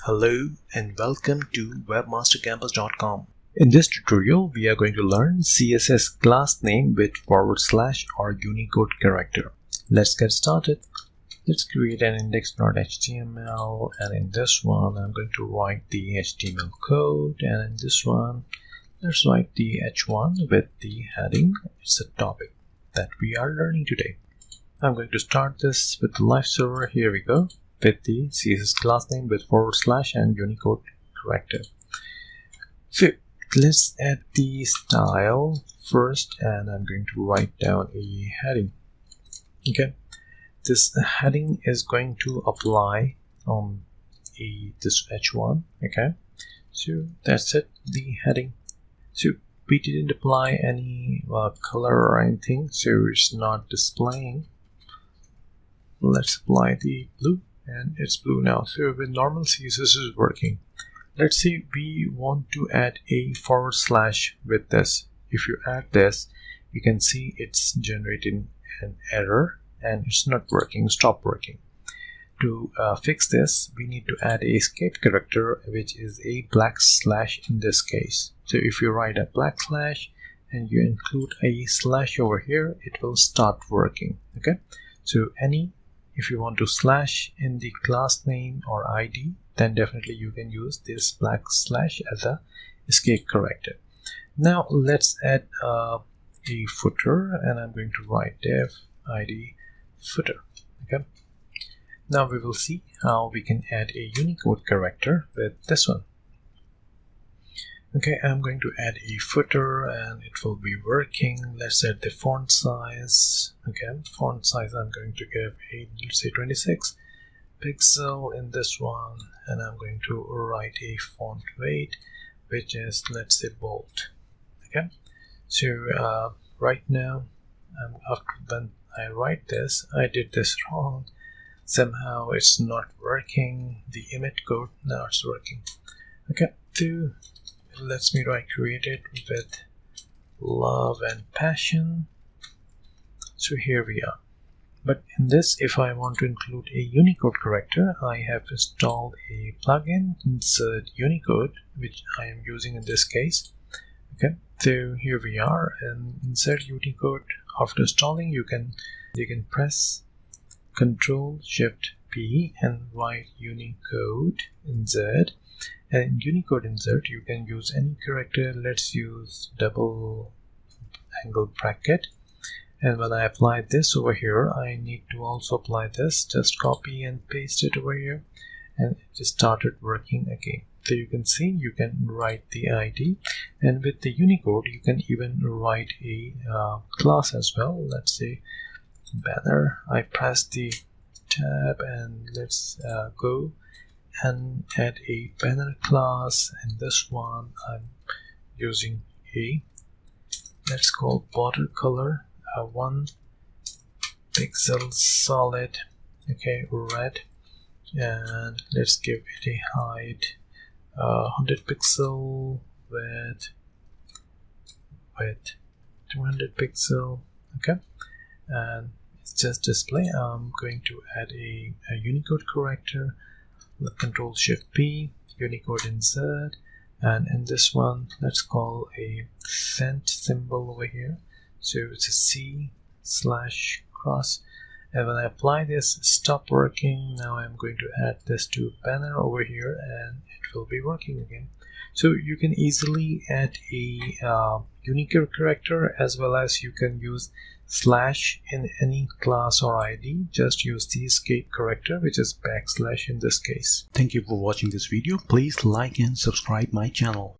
Hello and welcome to webmastercampus.com. In this tutorial, we are going to learn CSS class name with / or Unicode character. Let's get started. Let's create an index.html, and in this one I'm going to write the HTML code, and in this one let's write the h1 with the heading. It's a topic that we are learning today. I'm going to start this with the live server. Here we go, with the CSS class name with / and Unicode character. So let's add the style first, and I'm going to write down a heading. Okay, this heading is going to apply on this h1. Okay, so that's it, the heading. So we didn't apply any color or anything, so it's not displaying. Let's apply the blue, and it's blue now. So with normal CSS is working. Let's say we want to add a / with this. If you add this, you can see it's generating an error and it's not working, stop working. To fix this, we need to add a escape character, which is a / in this case. So if you write a / and you include a / over here, it will start working. Okay, so if you want to / in the class name or ID, then definitely you can use this / as a escape character. Now let's add a footer, and I'm going to write def id footer. Okay, now we will see how we can add a Unicode character with this one. Okay, I'm going to add a footer and it will be working. Let's add the font size. Okay, font size I'm going to give let's say 26 pixel in this one, and I'm going to write a font weight, which is, let's say, bold. Okay, so right now, when I write this, I did this wrong. Somehow it's not working. The image code, now it's working. Okay, so let me create it with love and passion. So here we are. But in this, if I want to include a Unicode character, I have installed a plugin, Insert Unicode, which I am using in this case. Okay, so here we are, and Insert Unicode. After installing, you can press Ctrl+Shift+P and write Unicode Insert. And in Unicode Insert, you can use any character. Let's use double angle bracket. And when I apply this over here, I need to also apply this. Just copy and paste it over here, and it just started working again. So you can see you can write the ID, and with the Unicode you can even write a class as well. Let's say banner. I press the tab, and let's go and add a banner class. And this one I'm using let's call border color 1 pixel solid. Okay, red, and let's give it a height 100 pixel with 200 pixel. Okay, and it's just display. I'm going to add a Unicode character. Ctrl+Shift+P, Unicode Insert, and in this one let's call a cent symbol over here. So it's a C/cross, and when I apply this, stop working. Now I'm going to add this to banner over here, and it will be working again. So you can easily add a Unicode character, as well as you can use / in any class or ID. Just use the escape character, which is / in this case. Thank you for watching this video. Please like and subscribe my channel.